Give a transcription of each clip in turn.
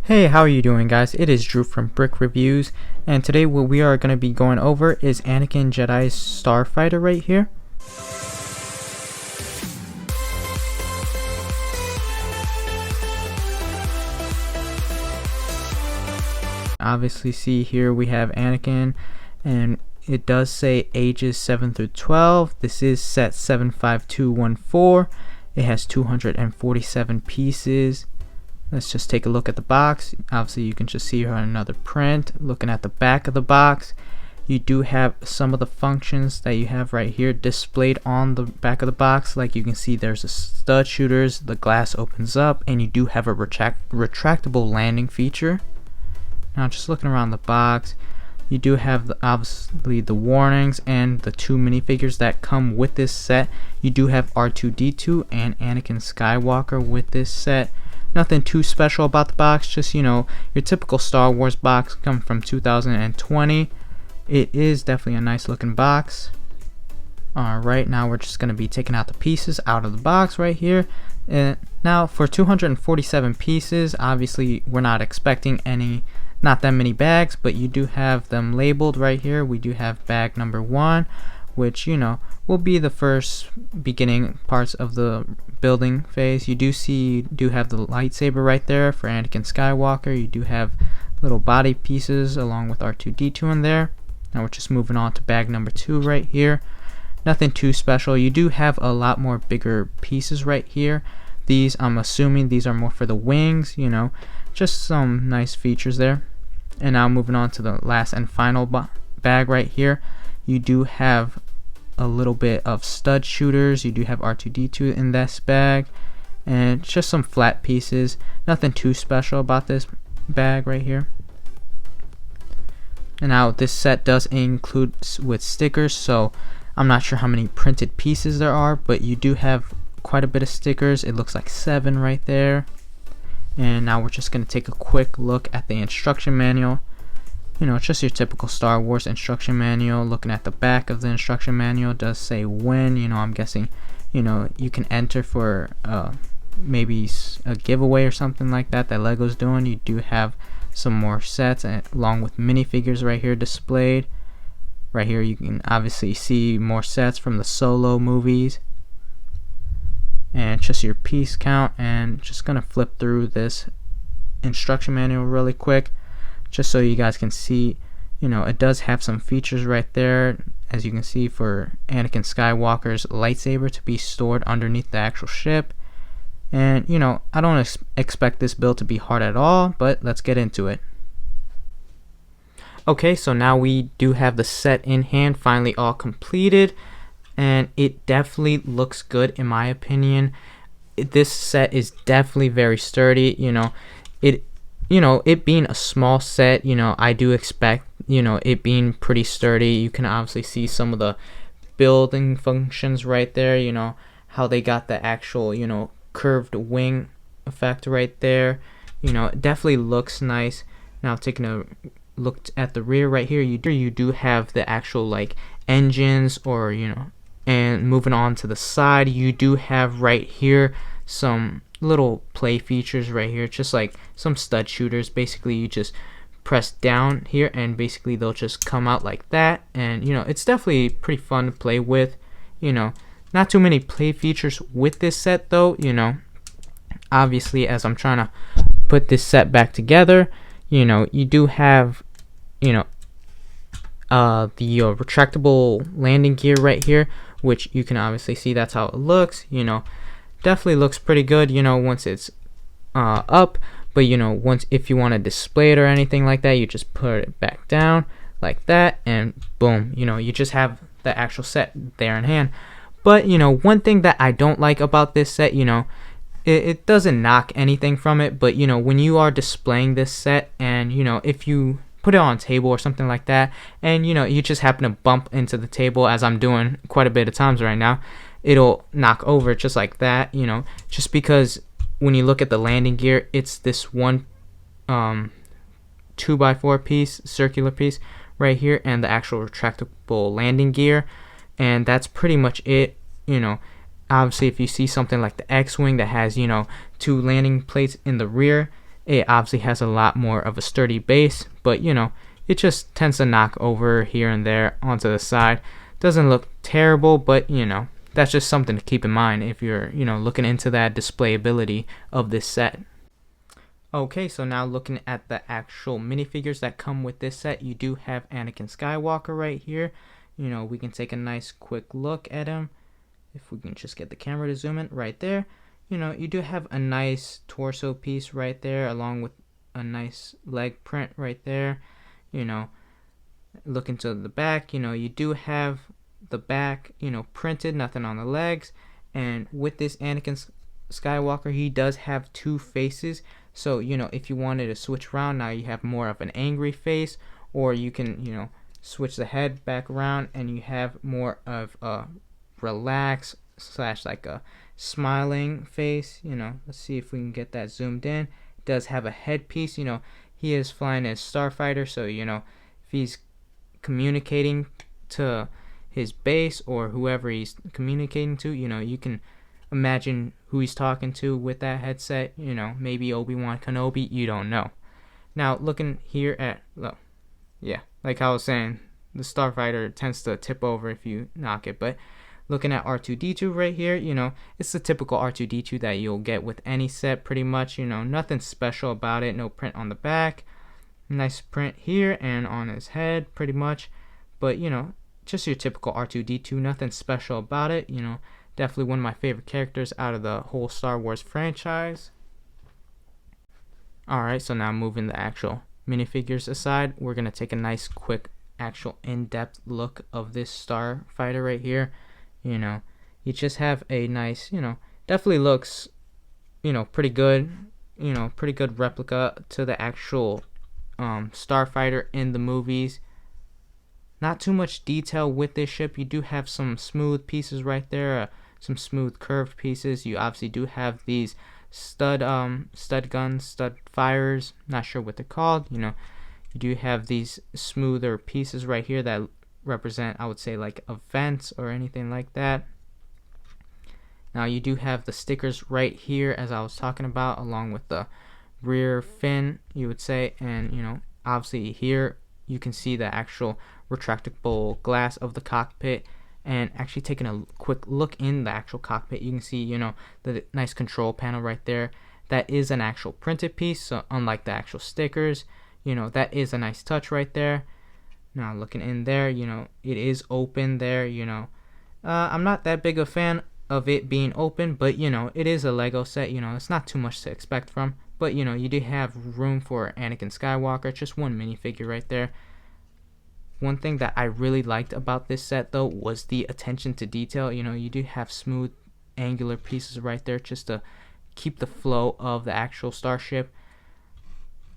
Hey, how are you doing, guys? It is Drew from Brick Reviews, and today what we are going to be going over is Anakin Jedi's Starfighter right here. Obviously, see here we have Anakin, and it does say ages 7 through 12. This is set 75214. It has 247 pieces. Let's just take a look at the box. Obviously, you can just see here another print. Looking at the back of the box, you do have some of the functions that you have right here displayed on the back of the box. Like you can see, there's a stud shooters, the glass opens up, and you do have a retractable landing feature. Now, just looking around the box, you do have obviously the warnings and the two minifigures that come with this set. You do have R2-D2 and Anakin Skywalker with this set. Nothing too special about the box, just your typical Star Wars box come from 2020. It is definitely a nice looking box. Alright, now we're just going to be taking out the pieces out of the box right here. And now for 247 pieces, obviously we're not expecting not that many bags, but you do have them labeled right here. We do have bag number 1, which will be the first beginning parts of the building phase. You do have the lightsaber right there for Anakin Skywalker. You do have little body pieces along with R2-D2 in there. Now we're just moving on to bag number 2 right here. Nothing too special. You do have a lot more bigger pieces right here. These, I'm assuming these are more for the wings, just some nice features there. And now moving on to the last and final bag right here. You do have a little bit of stud shooters. You do have R2-D2 in this bag, and just some flat pieces. Nothing too special about this bag right here. And now this set does include with stickers, so I'm not sure how many printed pieces there are, but you do have quite a bit of stickers. It looks like 7 right there. And now we're just going to take a quick look at the instruction manual. It's just your typical Star Wars instruction manual. Looking at the back of the instruction manual, it does say when. I'm guessing, you can enter for maybe a giveaway or something like that Lego's doing. You do have some more sets along with minifigures right here displayed. Right here, you can obviously see more sets from the Solo movies. And just your piece count, and just gonna flip through this instruction manual really quick just so you guys can see. It does have some features right there, as you can see, for Anakin Skywalker's lightsaber to be stored underneath the actual ship. And I don't expect this build to be hard at all, but let's get into it. Okay, so now we do have the set in hand, finally all completed. And it definitely looks good in my opinion. This set is definitely very sturdy. It being a small set, I do expect it being pretty sturdy. You can obviously see some of the building functions right there. How they got the actual curved wing effect right there. It definitely looks nice. Now taking a look at the rear right here, you do have the actual engines, or and moving on to the side, you do have right here some little play features right here, just like some stud shooters. Basically, you just press down here and basically they'll just come out like that. And it's definitely pretty fun to play with. Not too many play features with this set though. Obviously, as I'm trying to put this set back together, you do have the retractable landing gear right here, which you can obviously see that's how it looks. Definitely looks pretty good once it's up, but if you want to display it or anything like that, you just put it back down like that, and boom, you just have the actual set there in hand. But one thing that I don't like about this set, it doesn't knock anything from it, but when you are displaying this set, and if you put it on a table or something like that, and you just happen to bump into the table, as I'm doing quite a bit of times right now, it'll knock over just like that. Just because when you look at the landing gear, it's this one 2x4 piece, circular piece right here, and the actual retractable landing gear, and that's pretty much it. Obviously, if you see something like the X-Wing that has 2 landing plates in the rear, it obviously has a lot more of a sturdy base, but you know, it just tends to knock over here and there onto the side. Doesn't look terrible, but you know, that's just something to keep in mind if you're, you know, looking into that displayability of this set. Okay, so now looking at the actual minifigures that come with this set, you do have Anakin Skywalker right here. You know, we can take a nice quick look at him. If we can just get the camera to zoom in right there. You know, you do have a nice torso piece right there, along with a nice leg print right there. You know, looking to the back, you know, you do have the back, you know, printed, nothing on the legs. And with this Anakin Skywalker, he does have two faces. So, you know, if you wanted to switch around, now you have more of an angry face, or you can, you know, switch the head back around and you have more of a relaxed / like a smiling face. You know, let's see if we can get that zoomed in. It does have a headpiece. You know, he is flying as Starfighter, so you know, if he's communicating to his base or whoever he's communicating to, you know, you can imagine who he's talking to with that headset. You know, maybe Obi-Wan Kenobi, you don't know. Now looking here at, well, yeah, like I was saying, the Starfighter tends to tip over if you knock it, but looking at R2-D2 right here, you know, it's the typical R2-D2 that you'll get with any set pretty much. You know, nothing special about it. No print on the back. Nice print here and on his head pretty much. But, you know, just your typical R2-D2. Nothing special about it. You know, definitely one of my favorite characters out of the whole Star Wars franchise. Alright, so now moving the actual minifigures aside, we're going to take a nice quick actual in-depth look of this Starfighter right here. You know, you just have a nice, you know, definitely looks, you know, pretty good, you know, pretty good replica to the actual Starfighter in the movies. Not too much detail with this ship. You do have some smooth pieces right there, some smooth curved pieces. You obviously do have these stud guns, stud firers, not sure what they're called. You know, you do have these smoother pieces right here that represent, I would say, like a vent or anything like that. Now you do have the stickers right here, as I was talking about, along with the rear fin, you would say. And you know, obviously here you can see the actual retractable glass of the cockpit. And actually taking a quick look in the actual cockpit, you can see, you know, the nice control panel right there. That is an actual printed piece, so unlike the actual stickers, you know, that is a nice touch right there. Now looking in there, you know, it is open there. You know, I'm not that big a fan of it being open, but you know, it is a Lego set. You know, it's not too much to expect from, but you know, you do have room for Anakin Skywalker. Just one minifigure right there. One thing that I really liked about this set though was the attention to detail. You know, you do have smooth angular pieces right there just to keep the flow of the actual starship.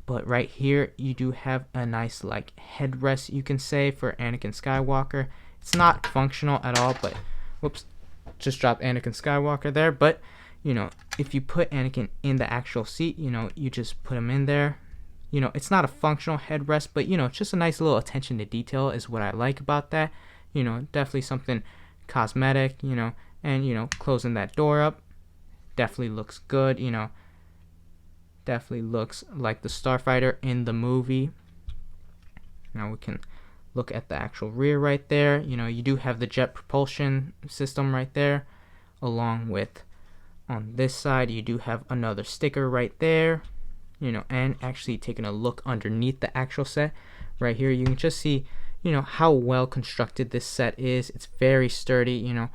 But right here you do have a nice like headrest, you can say, for Anakin Skywalker. It's not functional at all, but whoops, just dropped Anakin Skywalker there. But you know, if you put Anakin in the actual seat, you know, you just put him in there. You know, it's not a functional headrest, but you know, it's just a nice little attention to detail is what I like about that. You know, definitely something cosmetic, you know, and you know, closing that door up definitely looks good. You know, definitely looks like the Starfighter in the movie. Now we can look at the actual rear right there. You know, you do have the jet propulsion system right there, along with on this side you do have another sticker right there. You know, and actually taking a look underneath the actual set right here, you can just see, you know, how well constructed this set is. It's very sturdy. You know,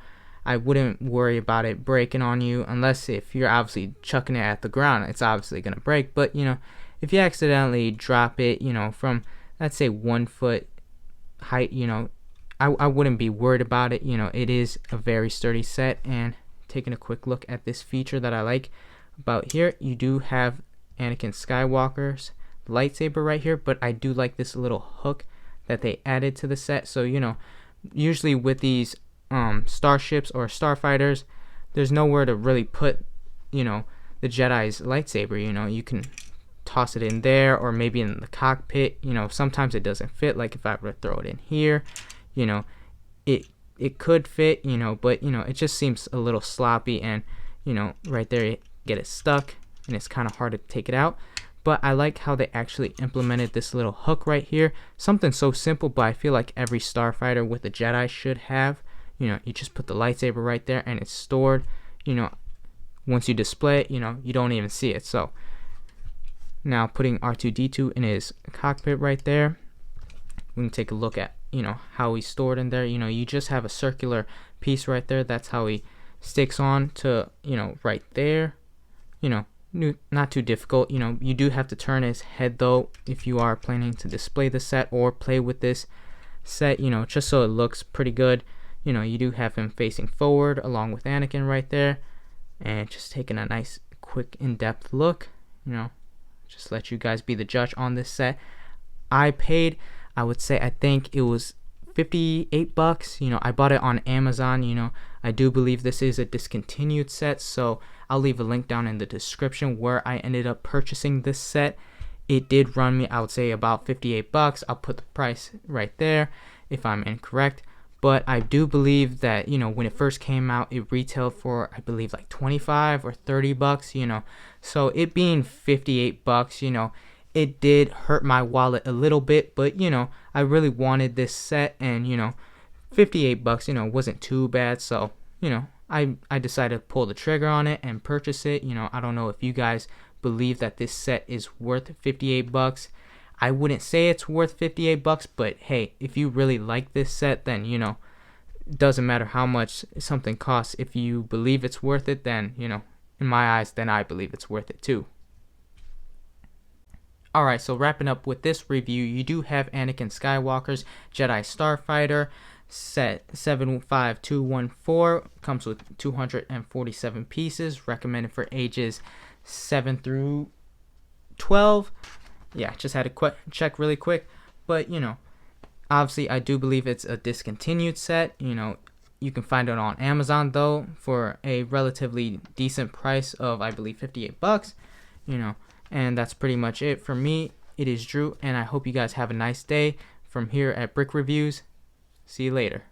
I wouldn't worry about it breaking on you, unless if you're obviously chucking it at the ground, it's obviously gonna break. But you know, if you accidentally drop it, you know, from let's say 1 foot height, you know, I wouldn't be worried about it. You know, it is a very sturdy set. And taking a quick look at this feature that I like about here, you do have Anakin Skywalker's lightsaber right here, but I do like this little hook that they added to the set. So you know, usually with these starships or starfighters, there's nowhere to really put, you know, the Jedi's lightsaber. You know, you can toss it in there or maybe in the cockpit. You know, sometimes it doesn't fit, like if I were to throw it in here, you know, it could fit, you know, but you know, it just seems a little sloppy, and you know, right there you get it stuck and it's kind of hard to take it out. but I like how they actually implemented this little hook right here. Something so simple, but I feel like every Starfighter with a Jedi should have. You know, you just put the lightsaber right there and it's stored. You know, once you display it, you know, you don't even see it. So now putting R2-D2 in his cockpit right there, we can take a look at, you know, how he's stored in there. You know, you just have a circular piece right there. That's how he sticks on to, you know, right there. You know, not too difficult. You know, you do have to turn his head though if you are planning to display the set or play with this set, you know, just so it looks pretty good. You know, you do have him facing forward along with Anakin right there, and just taking a nice quick in-depth look. You know, just let you guys be the judge on this set. I paid, I would say, I think it was $58. You know, I bought it on Amazon. You know, I do believe this is a discontinued set, so I'll leave a link down in the description where I ended up purchasing this set. It did run me, I would say, about $58. I'll put the price right there if I'm incorrect. But I do believe that, you know, when it first came out, it retailed for, I believe, like 25 or 30 bucks, you know. So it being 58 bucks, you know, it did hurt my wallet a little bit, but, you know, I really wanted this set, and, you know, 58 bucks, you know, wasn't too bad. So, you know, I decided to pull the trigger on it and purchase it. You know, I don't know if you guys believe that this set is worth 58 bucks. I wouldn't say it's worth 58 bucks, but hey, if you really like this set, then, you know, it doesn't matter how much something costs. If you believe it's worth it, then, you know, in my eyes, then I believe it's worth it too. Alright, so wrapping up with this review, you do have Anakin Skywalker's Jedi Starfighter set 75214. Comes with 247 pieces, recommended for ages 7 through 12. Yeah, just had to check really quick, but, you know, obviously I do believe it's a discontinued set. You know, you can find it on Amazon though for a relatively decent price of, I believe, 58 bucks. You know, and that's pretty much it for me. It is Drew, and I hope you guys have a nice day from here at Brick Reviews. See you later.